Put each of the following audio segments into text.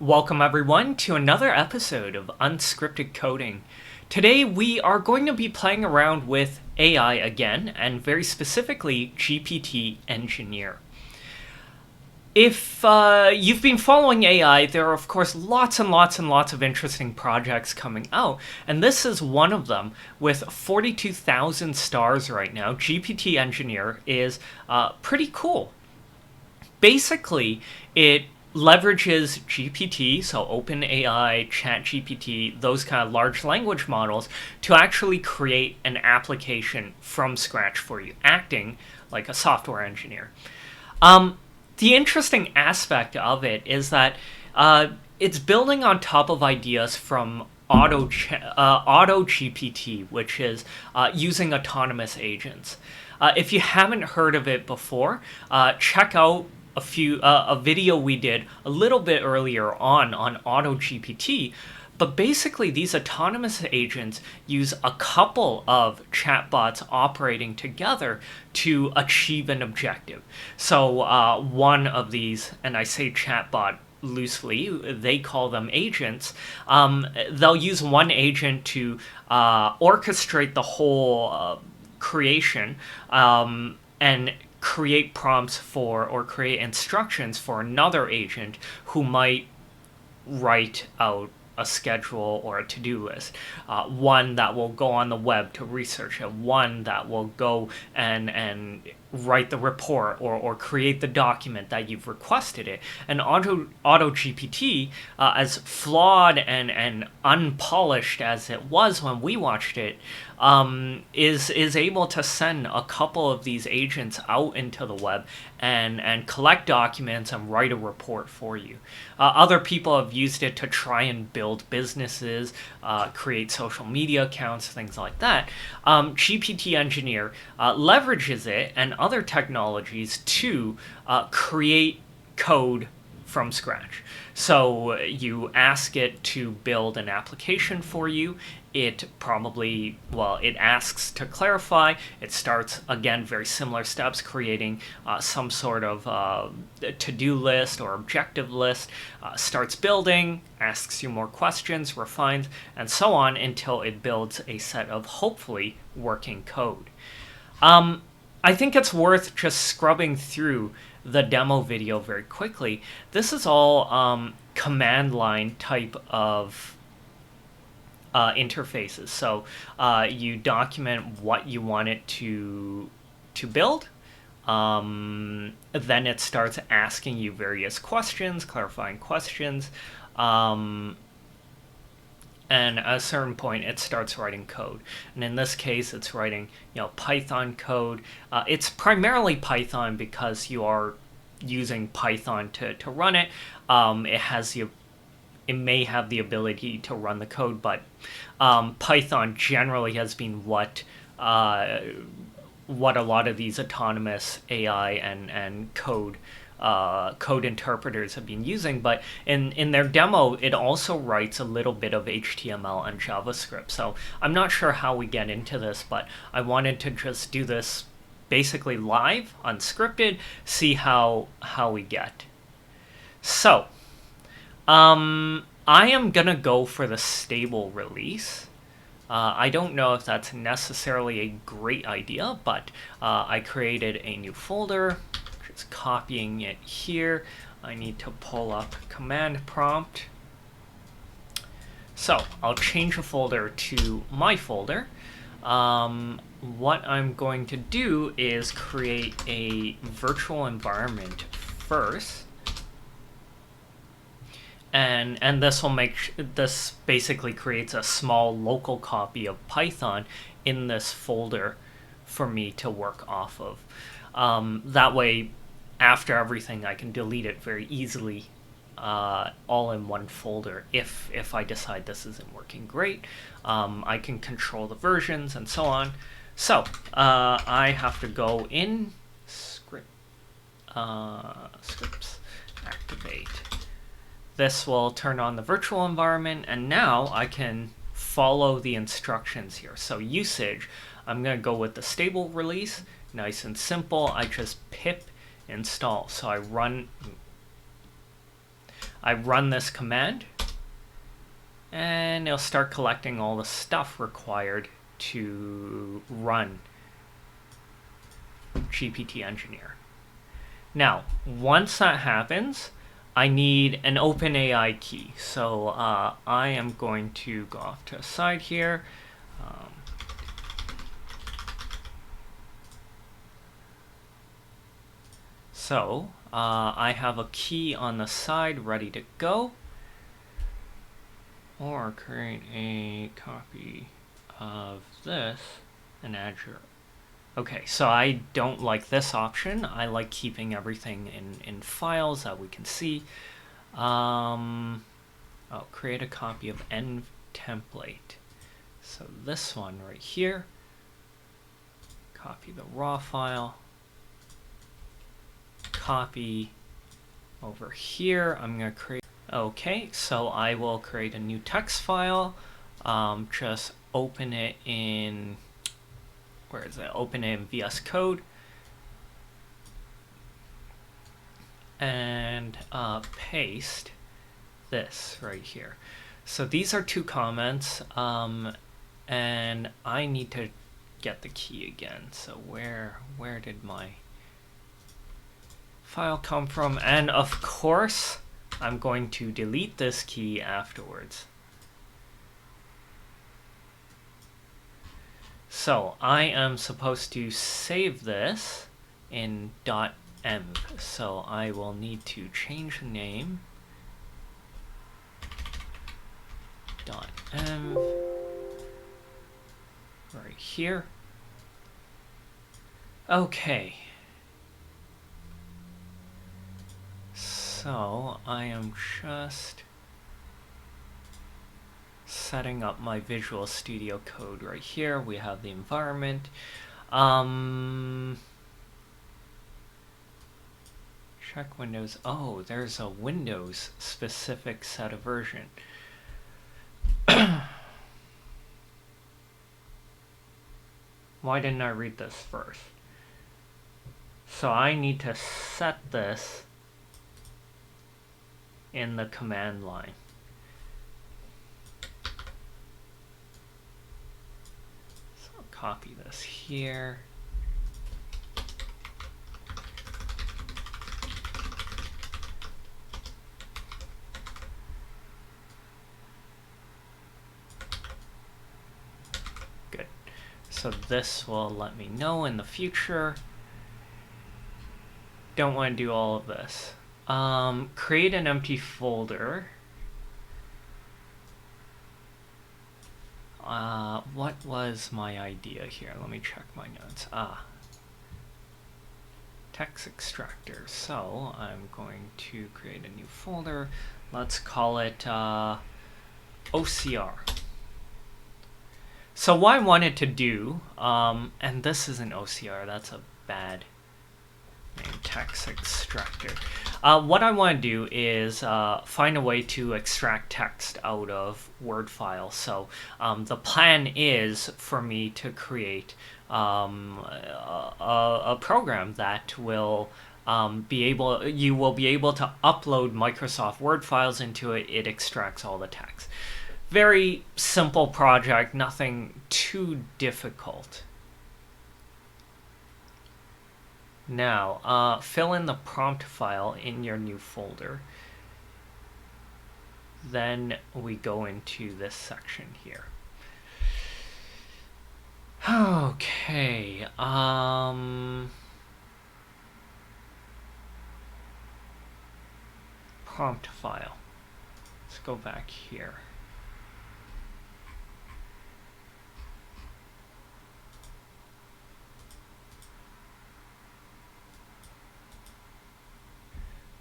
Welcome everyone to another episode of Unscripted Coding. Today we are going to be playing around with AI again, and very specifically GPT Engineer. If you've been following AI, there are of course lots and lots and lots of interesting projects coming out, and this is one of them with 42,000 stars right now. GPT Engineer is pretty cool. Basically, it leverages GPT, so OpenAI, chat-gpt, those kind of large language models, to actually create an application from scratch for you, acting like a software engineer. The interesting aspect of it is that it's building on top of ideas from auto-gpt, which is using autonomous agents. If you haven't heard of it before, check out a video we did a little bit earlier on auto-gpt. But basically, these autonomous agents use a couple of chatbots operating together to achieve an objective. So one of these, and I say chatbot loosely, they call them agents. They'll use one agent to orchestrate the whole creation and create prompts for, or create instructions for, another agent who might write out a schedule or a to-do list. One that will go on the web to research it, one that will go and write the report or create the document that you've requested it. And auto-GPT, as flawed and unpolished as it was when we watched it, is able to send a couple of these agents out into the web and collect documents and write a report for you. Other people have used it to try and build businesses, create social media accounts, things like that. GPT Engineer leverages it and other technologies to create code from scratch. So you ask it to build an application for you. It it asks to clarify. It starts, again, very similar steps, creating some sort of to-do list or objective list, starts building, asks you more questions, refines, and so on until it builds a set of hopefully working code. I think it's worth just scrubbing through the demo video very quickly. This is all command line type of interfaces. So you document what you want it to build. Then it starts asking you various questions, clarifying questions. And at a certain point, it starts writing code. And in this case, it's writing, Python code. It's primarily Python because you are using Python to run it. It may have the ability to run the code, but Python generally has been what a lot of these autonomous AI and code interpreters have been using. But in their demo, it also writes a little bit of HTML and JavaScript. So I'm not sure how we get into this, but I wanted to just do this basically live, unscripted, see how we get. So I am gonna go for the stable release. I don't know if that's necessarily a great idea, but I created a new folder, just copying it here. I need to pull up command prompt. So I'll change a folder to my folder. What I'm going to do is create a virtual environment first. And this basically creates a small local copy of Python in this folder for me to work off of. That way, after everything, I can delete it very easily, all in one folder. If I decide this isn't working great, I can control the versions and so on. So I have to go in scripts, activate. This will turn on the virtual environment, and now I can follow the instructions here. So usage, I'm going to go with the stable release. Nice and simple. I just pip install. So I run I run this command, and it'll start collecting all the stuff required to run GPT Engineer. Now, once that happens, I need an OpenAI key. So I am going to go off to the side here. I have a key on the side ready to go. Or create a copy of this and add your... Okay, so I don't like this option. I like keeping everything in files that we can see. I'll create a copy of env template. So this one right here. Copy the raw file. Copy over here. I'm going to create... Okay, so I will create a new text file. Just open it in... Where is it? Open it in VS Code. And paste this right here. So these are 2 comments. And I need to get the key again. So where did my file come from? And of course, I'm going to delete this key afterwards. So I am supposed to save this in .env. So I will need to change the name. .env right here. Okay. So I am just setting up my Visual Studio Code right here. We have the environment. Check Windows. Oh, there's a Windows specific set of version. Why didn't I read this first? So I need to set this in the command line. So I'll copy this here. Good. So this will let me know in the future. Don't want to do all of this. Create an empty folder. What was my idea here? Let me check my notes. Text extractor. So I'm going to create a new folder. Let's call it OCR. So what I wanted to do, and this is an OCR, that's a bad name, text extractor. What I want to do is find a way to extract text out of Word files. So the plan is for me to create a program that will you will be able to upload Microsoft Word files into it. It extracts all the text. Very simple project, nothing too difficult. Now, fill in the prompt file in your new folder. Then we go into this section here. Okay, prompt file. Let's go back here.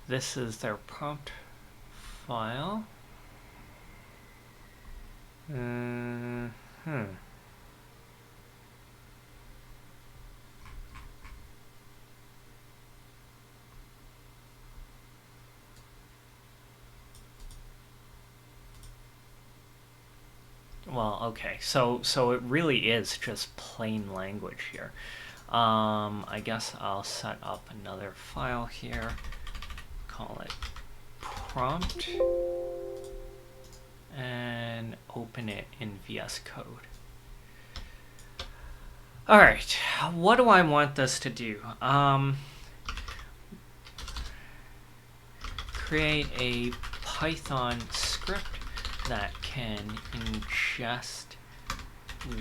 This is their prompt file. Well, okay, so it really is just plain language here. I guess I'll set up another file here. Call it prompt and open it in VS Code. All right, what do I want this to do? Create a Python script that can ingest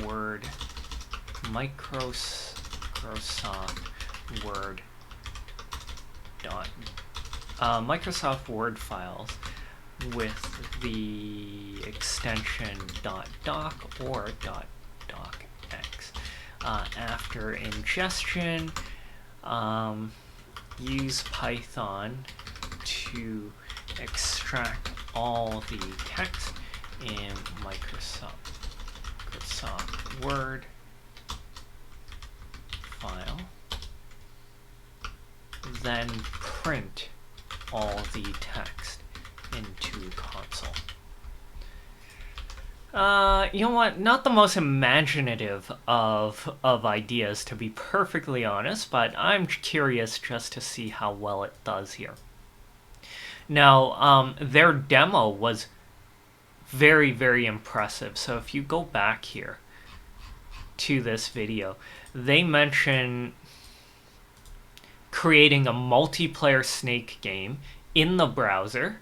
Word, Microsoft Word Microsoft Word files with the extension .doc or .docx. After ingestion, use Python to extract all the text in Microsoft Word file, then print all the text into console. You know what? Not the most imaginative of ideas, to be perfectly honest, but I'm curious just to see how well it does here. Now, their demo was very, very impressive. So if you go back here to this video, they mention creating a multiplayer Snake game in the browser.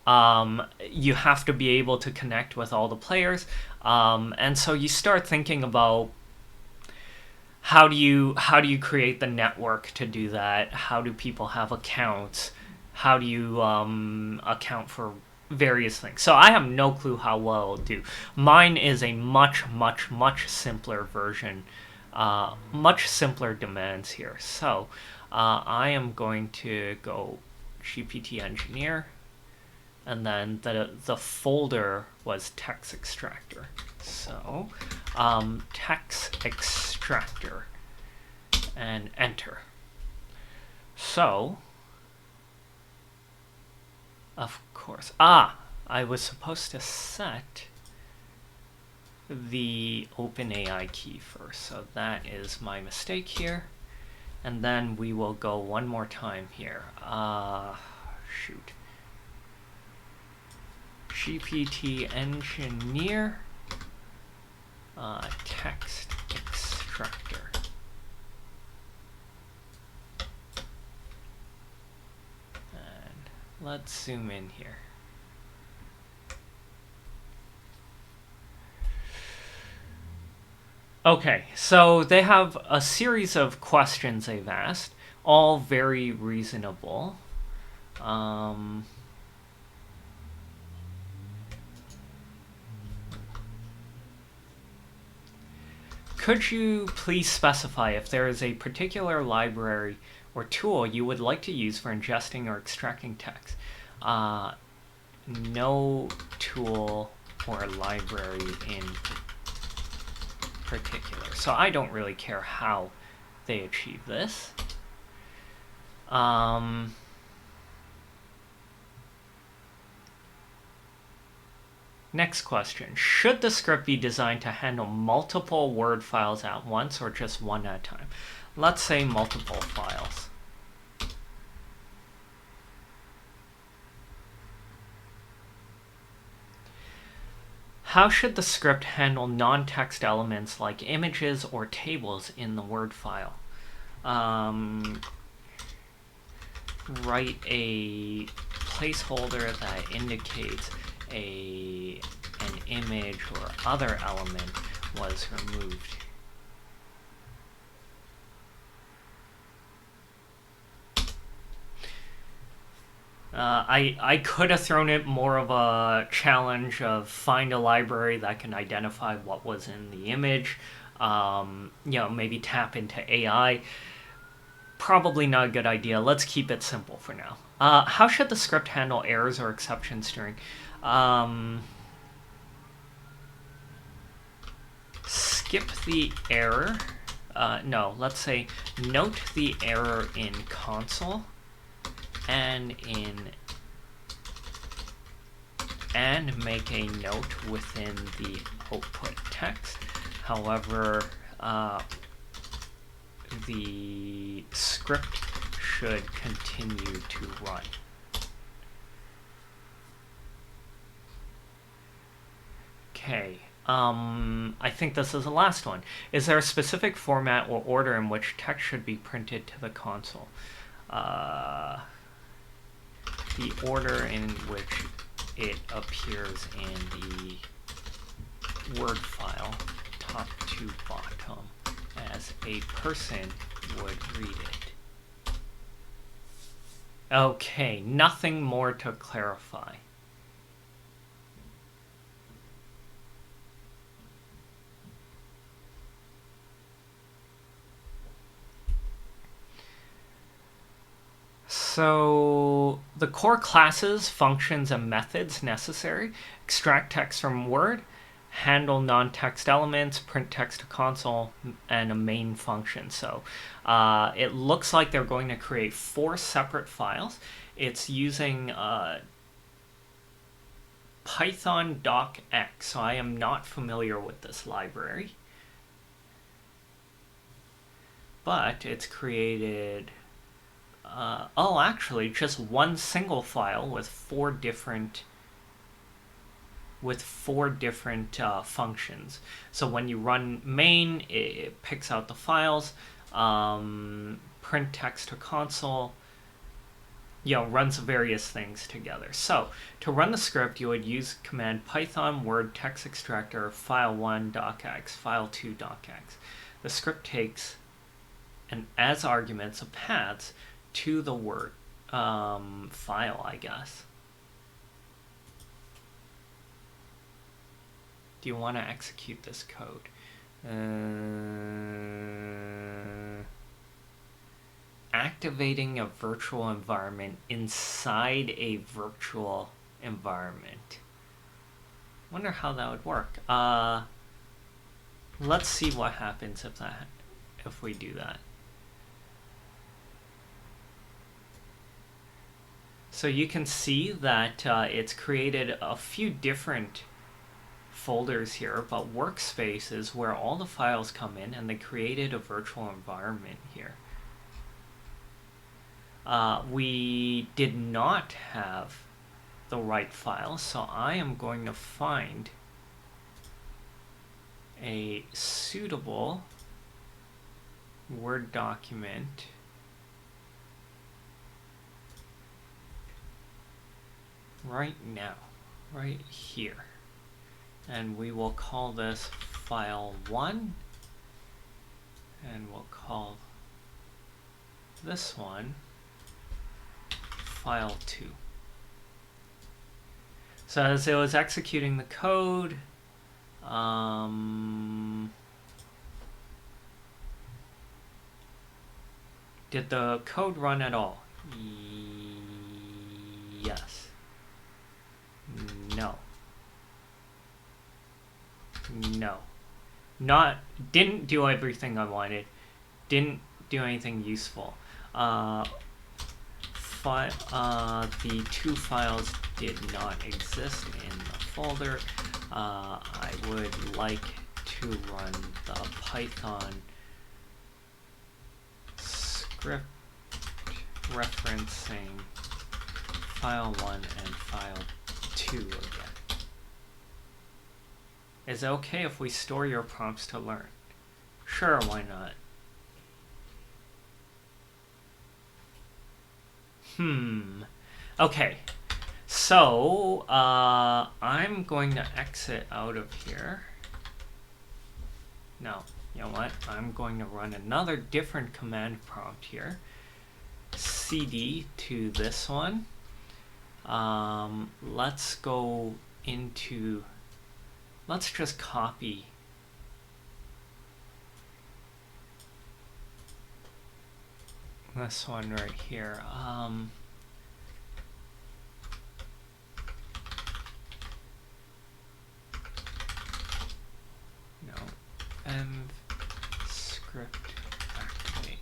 You have to be able to connect with all the players. And so you start thinking about how do you create the network to do that? How do people have accounts? How do you account for various things? So I have no clue how well it'll do. Mine is a much, much, much simpler version, much simpler demands here. So I am going to go GPT Engineer, and then the folder was text extractor. So text extractor, and enter. So of course, I was supposed to set the OpenAI key first, so that is my mistake here. And then we will go one more time here. Shoot. GPT Engineer, text extractor. Let's zoom in here. Okay, so they have a series of questions they've asked, all very reasonable. Could you please specify if there is a particular library or tool you would like to use for ingesting or extracting text? No tool or library in particular. So I don't really care how they achieve this. Next question. Should the script be designed to handle multiple Word files at once or just one at a time? Let's say multiple files. How should the script handle non-text elements like images or tables in the Word file? Write a placeholder that indicates an image or other element was removed. I could have thrown it more of a challenge of find a library that can identify what was in the image. Maybe tap into AI. Probably not a good idea. Let's keep it simple for now. How should the script handle errors or exceptions during? Skip the error. No, let's say note the error in console and make a note within the output text. However, the script should continue to run. I think this is the last one. Is there a specific format or order in which text should be printed to the console? The order in which it appears in the Word file, top to bottom, as a person would read it. Okay, nothing more to clarify. So the core classes, functions, and methods necessary: extract text from Word, handle non-text elements, print text to console, and a main function. So it looks like they're going to create 4 separate files. It's using Python DOCX. So I am not familiar with this library, but it's created actually just one single file with 4 different functions. So when you run main, it picks out the files, print text to console, runs various things together. So to run the script, you would use command Python word text extractor file1 docx file2 docx. The script takes as arguments of paths to the Word file, I guess. Do you want to execute this code? Activating a virtual environment inside a virtual environment. Wonder how that would work. Let's see what happens if we do that. So you can see that it's created a few different folders here, but workspace is where all the files come in, and they created a virtual environment here. We did not have the right file, so I am going to find a suitable Word document right now, right here, and we will call this file 1, and we'll call this one file 2. So as it was executing the code, did the code run at all? Yes. No. Didn't do everything I wanted. Didn't do anything useful. The 2 files did not exist in the folder. I would like to run the Python script referencing file 1 and file 2 again. Is it okay if we store your prompts to learn? Sure, why not? Okay, so I'm going to exit out of here. No, you know what? I'm going to run another different command prompt here. CD to this one. Let's go into, let's just copy this one right here. Script activate.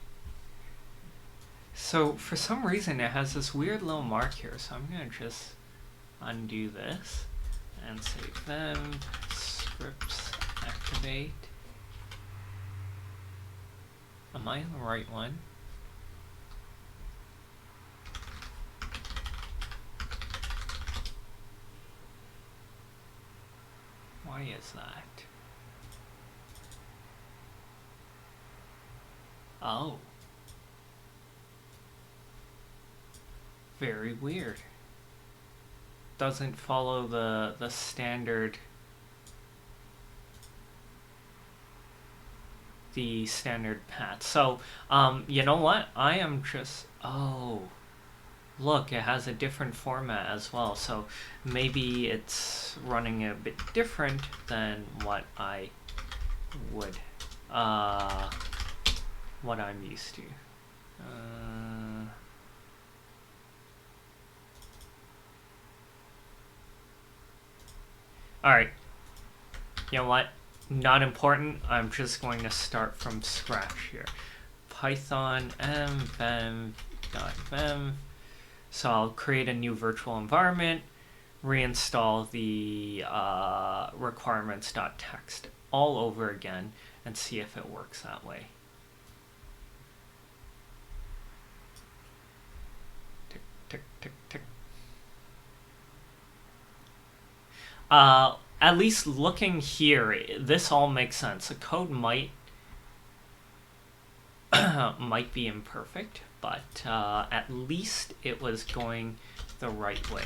So for some reason it has this weird little mark here, so I'm gonna just undo this and say them scripts activate. Am I in the right one? Why is that? Oh. Very weird. Doesn't follow the standard path. So, you know what? I am just... Oh. Look, it has a different format as well. So maybe it's running a bit different than what I would... what I'm used to. Alright. You know what? Not important. I'm just going to start from scratch here. Python mvem.vem. So I'll create a new virtual environment, reinstall the requirements.txt all over again, and see if it works that way. Tick, tick, tick, tick. At least looking here, this all makes sense. The code might be imperfect, but at least it was going the right way.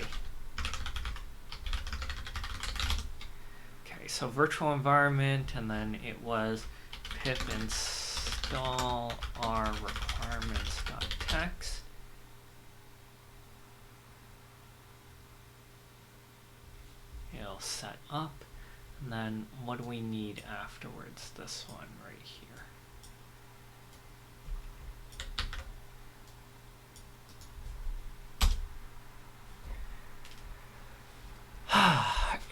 Okay, so virtual environment, and then it was pip install our requirements.txt. It'll set up, and then what do we need afterwards? This one right here.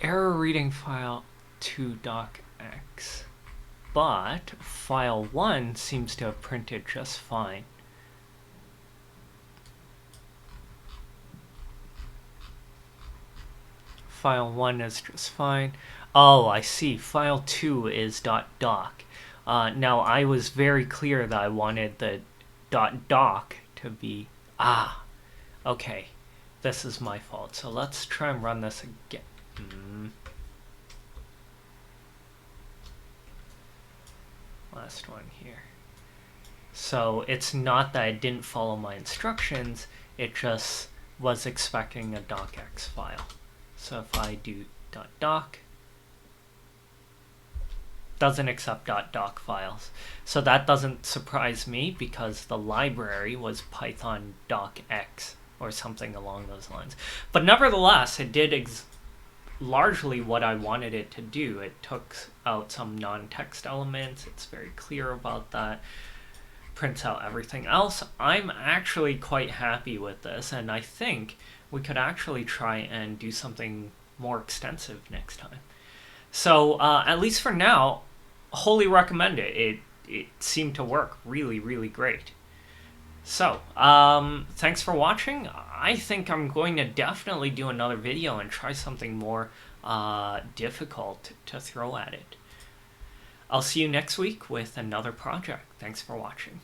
Error reading file to DOCX, but file 1 seems to have printed just fine. File 1 is just fine. Oh, I see. File 2 is .doc. Now, I was very clear that I wanted the .doc to be... okay. This is my fault. So let's try and run this again. Last one here. So it's not that I didn't follow my instructions. It just was expecting a docx file. So if I do .doc, doesn't accept .doc files. So that doesn't surprise me because the library was Python docx or something along those lines. But nevertheless, it did largely what I wanted it to do. It took out some non-text elements. It's very clear about that. Prints out everything else. I'm actually quite happy with this, and I think we could actually try and do something more extensive next time. So at least for now, wholly recommend it. It seemed to work really, really great. So thanks for watching. I think I'm going to definitely do another video and try something more difficult to throw at it. I'll see you next week with another project. Thanks for watching.